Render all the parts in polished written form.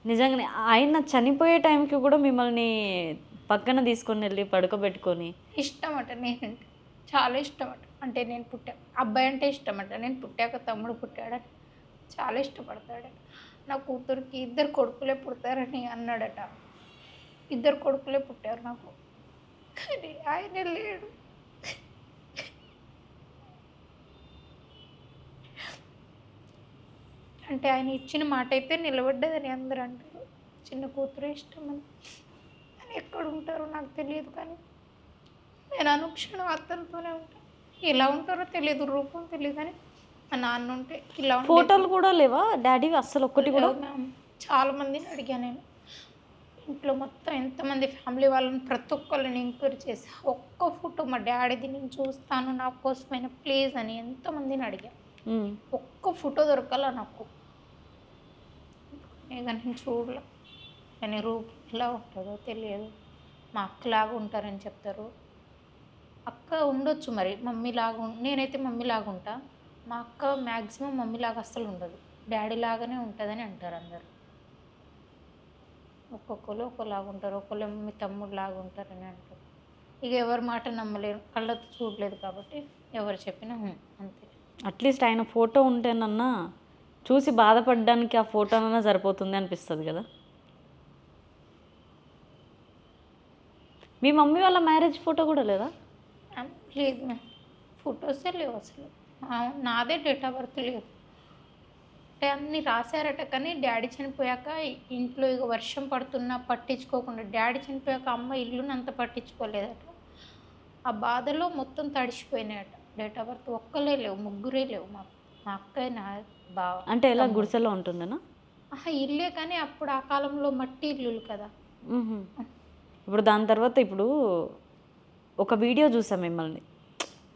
నిజంగానే ఆయన చనిపోయే టైంకి కూడా మిమ్మల్ని పక్కన తీసుకొని వెళ్ళి పడుకోబెట్టుకొని ఇష్టమట నేనంటే చాలా ఇష్టమట. అంటే నేను అబ్బాయి అంటే ఇష్టమట. నేను పుట్టాక తమ్ముడు పుట్టాడని చాలా ఇష్టపడతాడట. నా కూతురికి 2 కొడుకులే పుడతారని అన్నాడట. 2 కొడుకులే పుట్టారు నాకు. కానీ ఆయనే లేడు. అంటే ఆయన ఇచ్చిన మాట అయితే నిలబడ్డదని అందరూ అంటారు. చిన్న కూతురే ఇష్టమని. ఆయన ఎక్కడ ఉంటారో నాకు తెలియదు, కానీ నేను అనుక్షణం అతనితోనే ఉంటాను. ఎలా ఉంటారో తెలియదు, రూపం తెలియదు, కానీ మా నాన్న ఉంటే ఇలా ఫోటోలు కూడా లేవా డాడీ అస్సలు ఒక్కటి కూడా? మ్యామ్ చాలా మందిని అడిగాను నేను. ఇంట్లో మొత్తం ఎంతమంది ఫ్యామిలీ వాళ్ళని ప్రతి ఒక్కళ్ళని ఎంక్వైరీ చేసి ఒక్క ఫోటో మా డాడీది నేను చూస్తాను నా కోసమైనా ప్లీజ్ అని ఎంతమందిని అడిగా. ఒక్క ఫోటో దొరకాల నాకు. ఇక నేను చూడలే. కానీ రూపం ఎలా ఉంటుందో తెలియదు. మా అక్కలాగా ఉంటారని చెప్తారు. అక్క ఉండొచ్చు మరి మమ్మీలాగా. నేనైతే మమ్మీలాగా ఉంటా. మా అక్క మ్యాక్సిమం మమ్మీలాగా అస్సలు ఉండదు, డాడీ లాగానే ఉంటుందని అంటారు అందరు. ఒక్కొక్కరు ఒకలాగా ఉంటారు, ఒకళ్ళు మీ తమ్ముడు లాగా ఉంటారని అంటారు. ఇక ఎవరి మాట నమ్మలేరు, కళ్ళతో చూడలేదు కాబట్టి ఎవరు చెప్పినా అంతే. అట్లీస్ట్ ఆయన ఫోటో ఉంటేనన్నా చూసి బాధపడడానికి ఆ ఫోటోనన్నా సరిపోతుంది అనిపిస్తుంది కదా. మీ మమ్మీ వాళ్ళ మ్యారేజ్ ఫోటో కూడా లేదా? లేదు మ్యామ్, ఫొటోసే లేవు అసలు. నాదే డేట్ ఆఫ్ బర్త్ లేదు. అంటే అన్నీ రాశారట, కానీ డాడీ చనిపోయాక ఇంట్లో ఇక వర్షం పడుతున్నా పట్టించుకోకుండా, డాడీ చనిపోయాక అమ్మ ఇల్లుని అంత పట్టించుకోలేదట. ఆ బాధలో మొత్తం తడిసిపోయినాయట. డేట్ ఆఫ్ బర్త్ ఒక్కలే లేవు, ముగ్గురే లేవు మాకు. మా అక్క నా బావ. అంటే ఎలా గుడిసెలో ఉంటుందనా? ఇల్లే, కానీ అప్పుడు ఆ కాలంలో మట్టి ఇల్లులు కదా. ఇప్పుడు దాని తర్వాత ఇప్పుడు ఒక వీడియో చూసాం మిమ్మల్ని.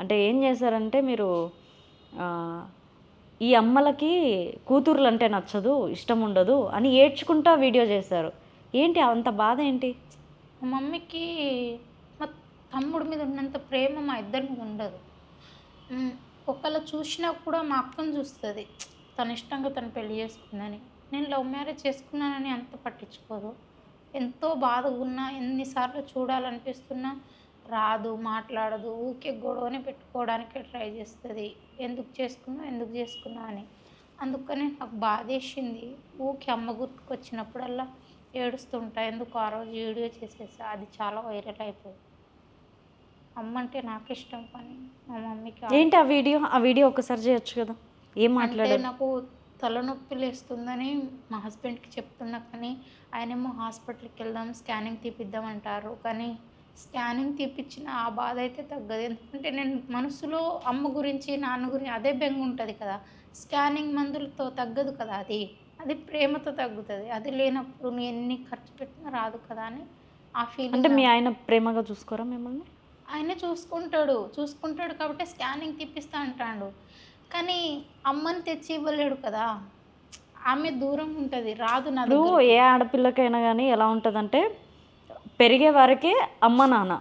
అంటే ఏం చేశారంటే మీరు ఈ అమ్మలకి కూతుర్లు అంటే నచ్చదు, ఇష్టం ఉండదు అని ఏడ్చుకుంటా వీడియో చేశారు. ఏంటి అంత బాధ ఏంటి? మా మమ్మీకి మా తమ్ముడి మీద ఉన్నంత ప్రేమ మా ఇద్దరి మీద ఉండదు. ఒకళ్ళు చూసినా కూడా మా అక్కను చూస్తుంది, తన ఇష్టంగా తను పెళ్లి చేసుకుందని. నేను లవ్ మ్యారేజ్ చేసుకున్నానని అంత పట్టించుకోదు. ఎంతో బాధగా ఉన్నా, ఎన్నిసార్లు చూడాలనిపిస్తున్నా రాదు, మాట్లాడదు, ఊరికే గొడవని పెట్టుకోవడానికే ట్రై చేస్తుంది. ఎందుకు చేసుకున్నా అని. అందుకని నాకు బాధేసింది. ఊరికే అమ్మ గుర్తుకొచ్చినప్పుడల్లా ఏడుస్తుంటా. ఎందుకు ఆ రోజు వీడియో చేసేసా, అది చాలా వైరల్ అయిపోయింది. అమ్మ అంటే నాకు ఇష్టం, కానీ మా మమ్మీకి ఏంటి ఆ వీడియో ఒకసారి చేయొచ్చు కదా. ఏం మాట్లాడారు? అంటే నాకు తలనొప్పి లేస్తుందని మా హస్బెండ్కి చెప్తున్నా, కానీ ఆయనేమో హాస్పిటల్కి వెళ్దాం స్కానింగ్ తీపిద్దాం అంటారు. కానీ స్కానింగ్ తీపిచ్చిన ఆ బాధ అయితే తగ్గదు. ఎందుకంటే నేను మనసులో అమ్మ గురించి నాన్న గురించి అదే బెంగ ఉంటుంది కదా. స్కానింగ్ మందులతో తగ్గదు కదా. అది ప్రేమతో తగ్గుతుంది. అది లేనప్పుడు నువ్వు ఎన్ని ఖర్చు పెట్టినా రాదు కదా అని ఆ ఫీలింగ్. అంటే మీ ఆయన ప్రేమగా చూసుకోరా మిమ్మల్ని? ఆయనే చూసుకుంటాడు కాబట్టి స్కానింగ్ తీపిస్తా అంటాడు. కానీ అమ్మని తెచ్చి ఇవ్వలేడు కదా. ఆమె దూరం ఉంటుంది, రాదు నా ఇప్పుడు దగ్గరికి. ఏ ఆడపిల్లకైనా కానీ ఎలా ఉంటుందంటే పెరిగే వరకే అమ్మ నాన్న,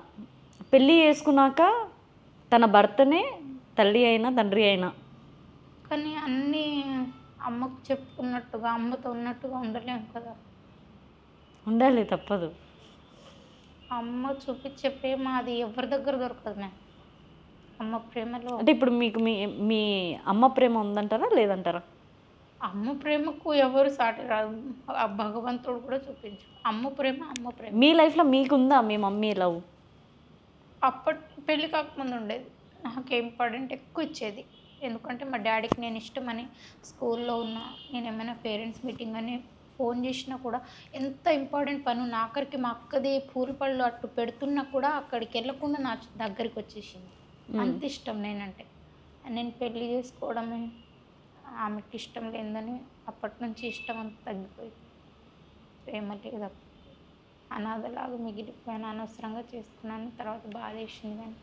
పెళ్ళి చేసుకున్నాక తన భర్తనే తల్లి అయినా తండ్రి అయినా. కానీ అన్నీ అమ్మకు చెప్పుకున్నట్టుగా అమ్మతో ఉన్నట్టుగా ఉండలేము కదా. ఉండాలి, తప్పదు. అమ్మ చూపించే ప్రేమ అది ఎవరి దగ్గర దొరకదు మ్యామ్. అమ్మ ప్రేమలో అంటే ఇప్పుడు మీకు మీ అమ్మ ప్రేమ ఉందంటారా లేదంటారా? అమ్మ ప్రేమకు ఎవరు సాటి రాదు. ఆ భగవంతుడు కూడా చూపించు. అమ్మ ప్రేమ. మీ లైఫ్లో మీకుందా మీ మమ్మీ లవ్? పెళ్ళి కాకముందు ఉండేది. నాకు ఇంపార్టెంట్ ఎక్కువ ఇచ్చేది. ఎందుకంటే మా డాడీకి నేను ఇష్టమని, స్కూల్లో ఉన్నా, నేను ఏమైనా పేరెంట్స్ మీటింగ్ అని ఫోన్ చేసినా కూడా, ఎంత ఇంపార్టెంట్ పని ఉన్నా, ఆఖరికి మా అక్కది పూల పళ్ళు అట్టు పెడుతున్నా కూడా అక్కడికి వెళ్ళకుండా నా దగ్గరికి వచ్చేసింది. అంత ఇష్టం నేనంటే. నేను పెళ్ళి చేసుకోవడమే ఆమెకి ఇష్టం లేదని అప్పటి నుంచి ఇష్టం అంత తగ్గిపోయింది. ప్రేమ లేదు. అనాథలాగా మిగిలిపోయాను. అనవసరంగా చేసుకున్నాను. తర్వాత బాధ వేసింది, కానీ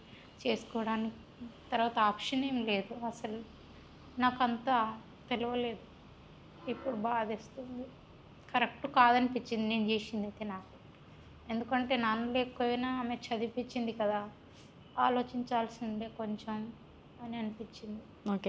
చేసుకోవడానికి తర్వాత ఆప్షన్ ఏం లేదు. అసలు నాకు అంతా తెలియలేదు. ఇప్పుడు బాధేస్తుంది. కరెక్ట్ కాదనిపించింది నేను చేసింది అయితే నాకు. ఎందుకంటే నాన్న లేకపోయినా ఆమె చదివించింది కదా, ఆలోచించాల్సి ఉండే కొంచెం అని అనిపించింది. ఓకే.